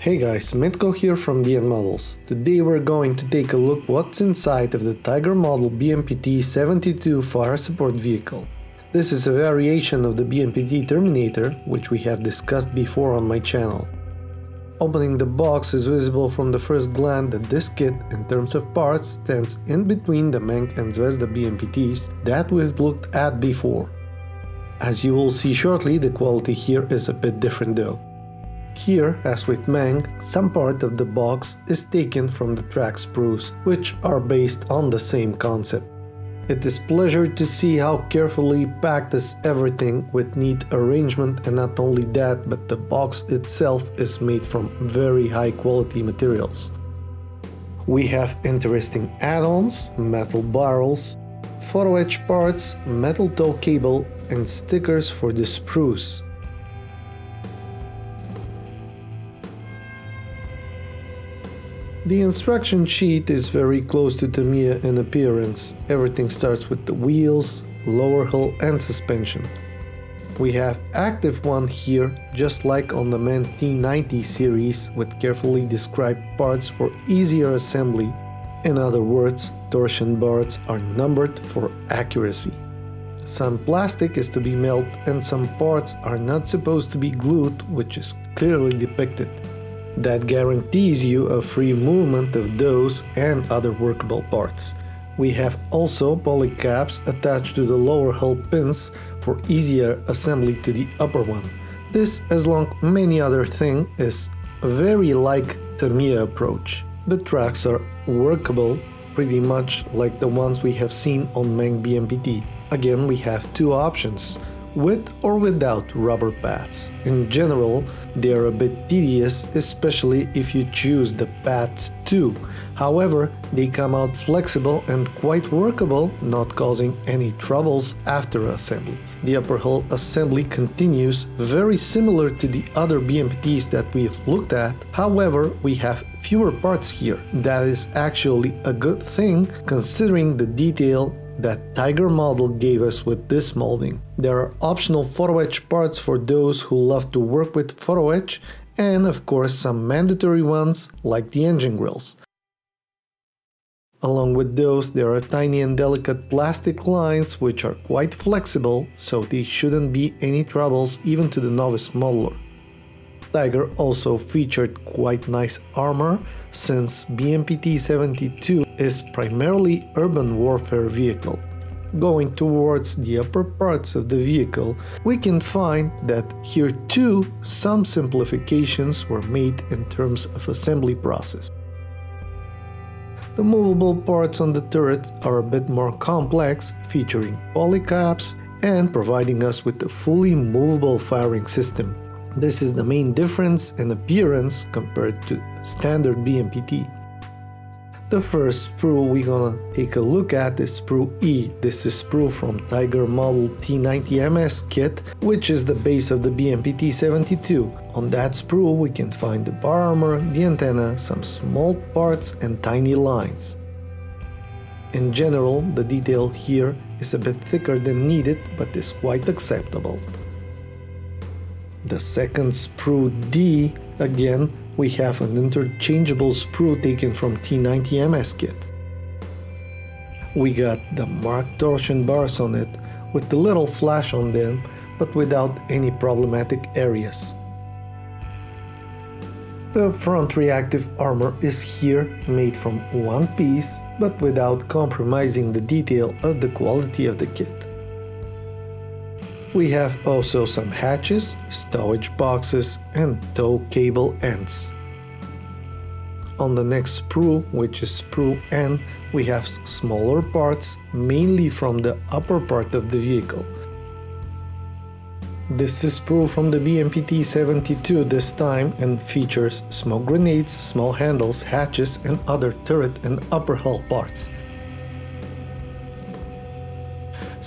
Hey guys, Mitko here from DM Models. Today we're going to take a look what's inside of the Tiger model BMPT-72 fire support vehicle. This is a variation of the BMPT Terminator, which we have discussed before on my channel. Opening the box is visible from the first glance that this kit, in terms of parts, stands in between the Meng and Zvezda BMPTs that we've looked at before. As you will see shortly, the quality here is a bit different though. Here, as with Meng, some part of the box is taken from the track sprues, which are based on the same concept. It is pleasure to see how carefully packed is everything with neat arrangement, and not only that, but the box itself is made from very high quality materials. We have interesting add-ons, metal barrels, photo-etch parts, metal tow cable and stickers for the sprues. The instruction sheet is very close to Tamiya in appearance. Everything starts with the wheels, lower hull and suspension. We have active one here, just like on the MAN T90 series, with carefully described parts for easier assembly. In other words, torsion bars are numbered for accuracy. Some plastic is to be melted and some parts are not supposed to be glued, which is clearly depicted. That guarantees you a free movement of those and other workable parts. We have also poly caps attached to the lower hull pins for easier assembly to the upper one. This, as long many other things, is very like Tamiya approach. The tracks are workable, pretty much like the ones we have seen on Meng BMPT. Again, we have two options, with or without rubber pads. In general, they are a bit tedious, especially if you choose the pads too. However, they come out flexible and quite workable, not causing any troubles after assembly. The upper hull assembly continues very similar to the other BMPTs that we've looked at. However, we have fewer parts here. That is actually a good thing considering the detail that Tiger model gave us with this molding. There are optional photo-etch parts for those who love to work with photo-etch, and of course some mandatory ones like the engine grills. Along with those, there are tiny and delicate plastic lines which are quite flexible, so they shouldn't be any troubles even to the novice modeler. Tiger also featured quite nice armor, since BMPT-72 is primarily urban warfare vehicle. Going towards the upper parts of the vehicle, we can find that here too some simplifications were made in terms of assembly process. The movable parts on the turret are a bit more complex, featuring poly caps and providing us with a fully movable firing system. This is the main difference in appearance compared to standard BMPT. The first sprue we're gonna take a look at is sprue E. This is sprue from Tiger model T90MS kit, which is the base of the BMPT-72. On that sprue we can find the bar armor, the antenna, some small parts and tiny lines. In general, the detail here is a bit thicker than needed, but is quite acceptable. The second sprue D, again, we have an interchangeable sprue taken from T90MS kit. We got the marked torsion bars on it with the little flash on them, but without any problematic areas. The front reactive armor is here made from one piece, but without compromising the detail of the quality of the kit. We have also some hatches, stowage boxes and tow cable ends. On the next sprue, which is sprue N, we have smaller parts, mainly from the upper part of the vehicle. This is sprue from the BMPT-72 this time and features smoke grenades, small handles, hatches and other turret and upper hull parts.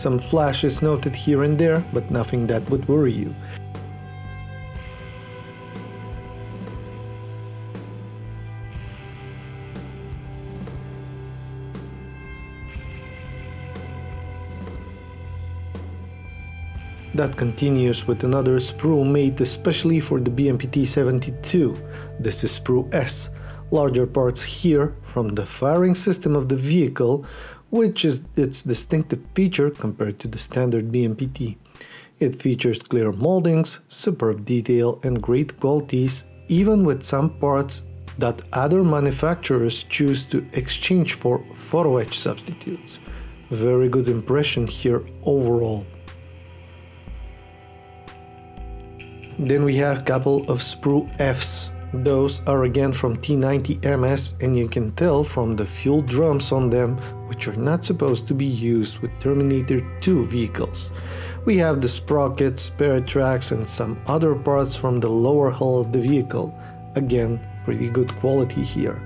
Some flashes noted here and there, but nothing that would worry you. That continues with another sprue made especially for the BMPT-72. This is sprue S. Larger parts here from the firing system of the vehicle, which is its distinctive feature compared to the standard BMPT. It features clear moldings, superb detail and great qualities, even with some parts that other manufacturers choose to exchange for photo-etch substitutes. Very good impression here overall. Then we have a couple of sprue Fs. Those are again from T90 MS, and you can tell from the fuel drums on them, which are not supposed to be used with Terminator II vehicles. We have the sprockets, spare tracks and some other parts from the lower hull of the vehicle. Again, pretty good quality here.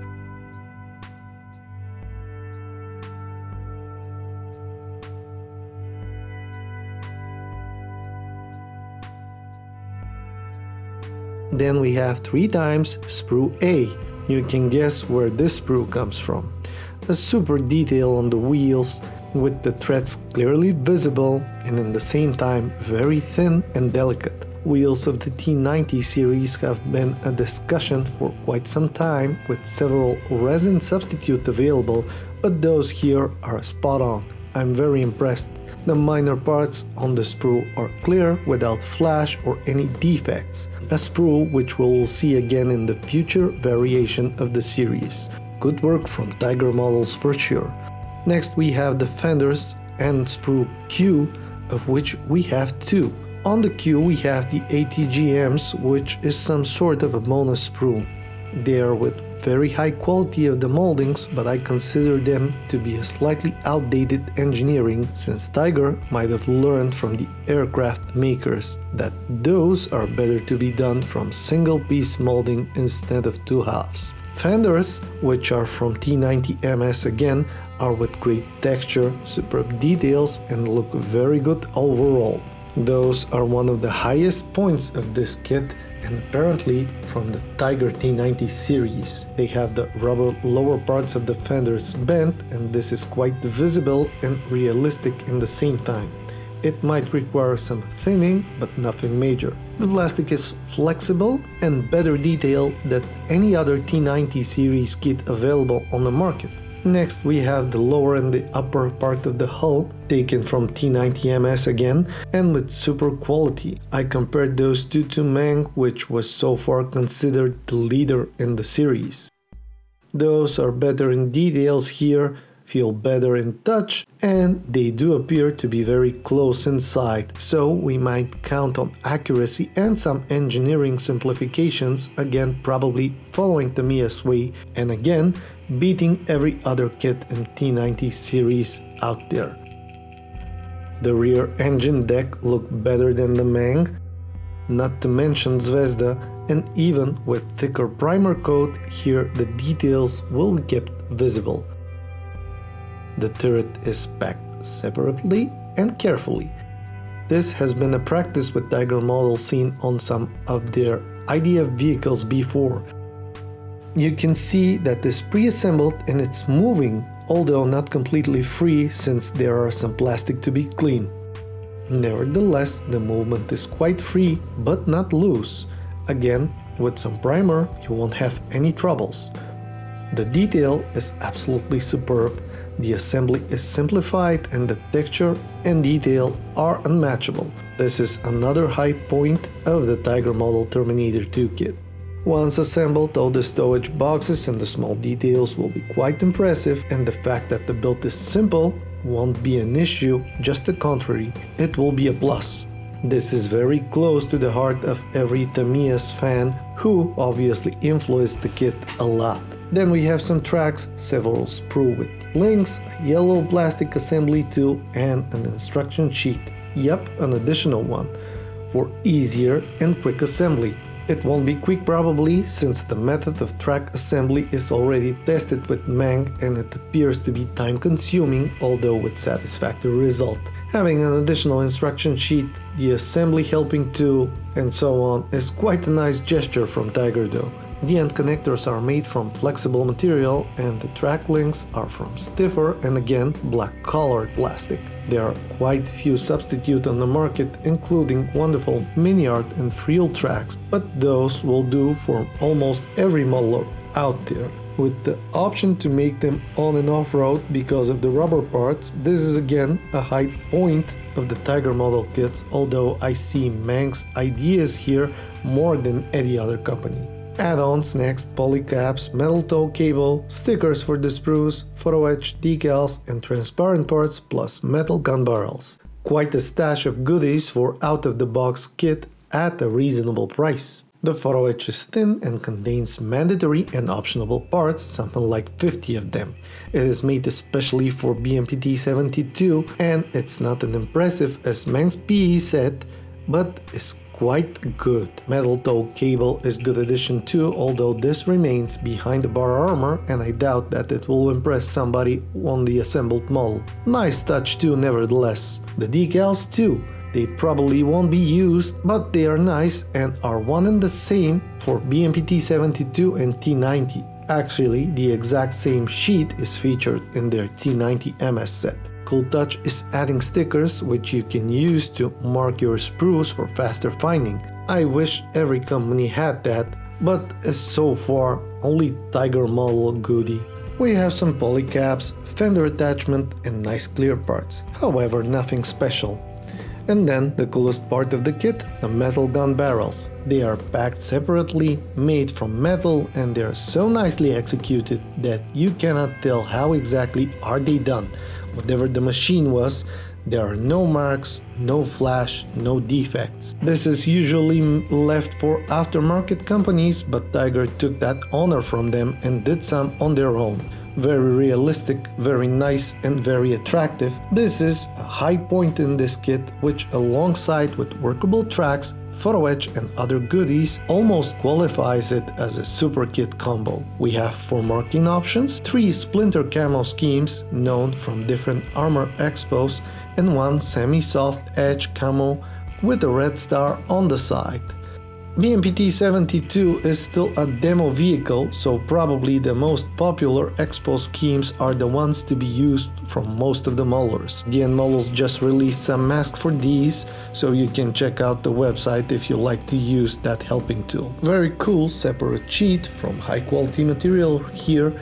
Then we have 3 times sprue A. You can guess where this sprue comes from. A super detail on the wheels, with the threads clearly visible and in the same time very thin and delicate. Wheels of the T90 series have been a discussion for quite some time, with several resin substitutes available, but those here are spot on. I'm very impressed. The minor parts on the sprue are clear without flash or any defects. A sprue which we will see again in the future variation of the series. Good work from Tiger models for sure. Next we have the fenders and sprue Q, of which we have 2. On the Q we have the ATGMs, which is some sort of a bonus sprue. They are with very high quality of the moldings, but I consider them to be a slightly outdated engineering, since Tiger might have learned from the aircraft makers that those are better to be done from single piece molding instead of 2 halves. Fenders, which are from T90 MS again, are with great texture, superb details and look very good overall. Those are one of the highest points of this kit, and apparently from the Tiger T90 series. They have the rubber lower parts of the fenders bent, and this is quite visible and realistic in the same time. It might require some thinning, but nothing major. The plastic is flexible and better detail than any other T90 series kit available on the market. Next we have the lower and the upper part of the hull, taken from T90 MS again, and with super quality. I compared those two to Meng, which was so far considered the leader in the series. Those are better in details here, feel better in touch, and they do appear to be very close inside, so we might count on accuracy and some engineering simplifications, again probably following Tamiya's way, and again beating every other kit in T90 series out there. The rear engine deck looked better than the Meng, not to mention Zvezda, and even with thicker primer coat, here the details will be kept visible. The turret is packed separately and carefully. This has been a practice with Tiger models seen on some of their IDF vehicles before. You can see that it's pre-assembled and it's moving, although not completely free since there are some plastic to be cleaned. Nevertheless, the movement is quite free but not loose. Again, with some primer you won't have any troubles. The detail is absolutely superb, the assembly is simplified and the texture and detail are unmatchable. This is another high point of the Tiger model Terminator II kit. Once assembled, all the stowage boxes and the small details will be quite impressive, and the fact that the build is simple won't be an issue, just the contrary, it will be a plus. This is very close to the heart of every Tamiya's fan, who obviously influenced the kit a lot. Then we have some tracks, several sprue with links, a yellow plastic assembly tool and an instruction sheet. Yep, an additional one, for easier and quick assembly. It won't be quick probably, since the method of track assembly is already tested with Meng and it appears to be time consuming, although with satisfactory result. Having an additional instruction sheet, the assembly helping tool and so on is quite a nice gesture from Tiger though. The end connectors are made from flexible material and the track links are from stiffer and again black colored plastic. There are quite few substitutes on the market, including wonderful mini-art and frill tracks, but those will do for almost every model out there. With the option to make them on and off-road because of the rubber parts, this is again a high point of the Tiger model kits, although I see Meng's ideas here more than any other company. Add-ons next: polycaps, metal tow cable, stickers for the sprues, photo-etch, decals and transparent parts plus metal gun barrels. Quite a stash of goodies for out-of-the-box kit at a reasonable price. The photo-etch is thin and contains mandatory and optional parts, something like 50 of them. It is made especially for BMPT-72 and it's not as impressive as Meng's PE set, but is quite good. Metal tow cable is good addition too, although this remains behind the bar armor and I doubt that it will impress somebody on the assembled model. Nice touch too nevertheless. The decals too. They probably won't be used, but they are nice and are one and the same for BMPT-72 and T90. Actually, the exact same sheet is featured in their T90 MS set. Cool touch is adding stickers which you can use to mark your sprues for faster finding. I wish every company had that, but is so far only Tiger model goodie. We have some polycaps, fender attachment and nice clear parts, however nothing special. And then the coolest part of the kit, the metal gun barrels. They are packed separately, made from metal, and they are so nicely executed that you cannot tell how exactly are they done. Whatever the machine was, there are no marks, no flash, no defects. This is usually left for aftermarket companies, but Tiger took that honor from them and did some on their own. Very realistic, very nice and very attractive. This is a high point in this kit, which alongside with workable tracks, photo-etch and other goodies almost qualifies it as a super kit combo. We have 4 marking options, 3 splinter camo schemes known from different armor expos and 1 semi-soft edge camo with a red star on the side. BMPT-72 is still a demo vehicle, so probably the most popular expo schemes are the ones to be used from most of the modelers. DN Models just released some masks for these, so you can check out the website if you like to use that helping tool. Very cool separate sheet from high quality material here.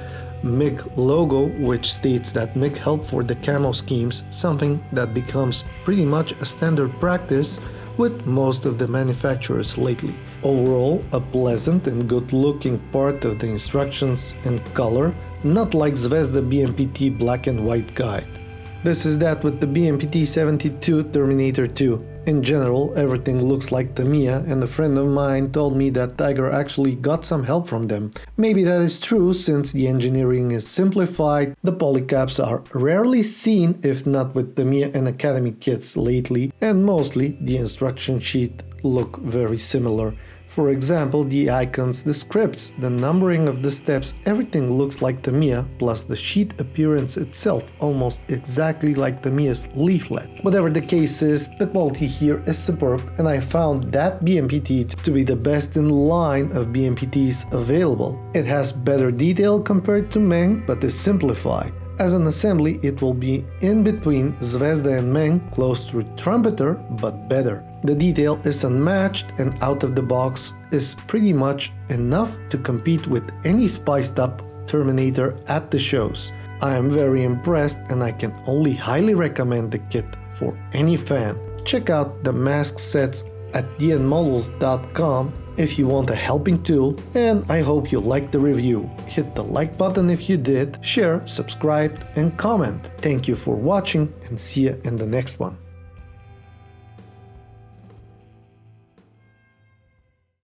MIG logo, which states that MIG helped for the camo schemes, something that becomes pretty much a standard practice with most of the manufacturers lately. Overall, a pleasant and good looking part of the instructions and color, not like Zvezda BMPT black and white guide. This is that with the BMPT-72 Terminator II. In general, everything looks like Tamiya, and a friend of mine told me that Tiger actually got some help from them. Maybe that is true, since the engineering is simplified, the polycaps are rarely seen if not with Tamiya and Academy kits lately, and mostly the instruction sheet look very similar. For example, the icons, the scripts, the numbering of the steps, everything looks like Tamiya, plus the sheet appearance itself almost exactly like Tamiya's leaflet. Whatever the case is, the quality here is superb, and I found that BMPT to be the best in line of BMPTs available. It has better detail compared to Meng, but is simplified. As an assembly, it will be in between Zvezda and Meng, close to Trumpeter, but better. The detail is unmatched and out of the box is pretty much enough to compete with any spiced up Terminator at the shows. I am very impressed and I can only highly recommend the kit for any fan. Check out the mask sets at dnmodels.com if you want a helping tool, and I hope you liked the review. Hit the like button if you did, share, subscribe and comment. Thank you for watching and see you in the next one.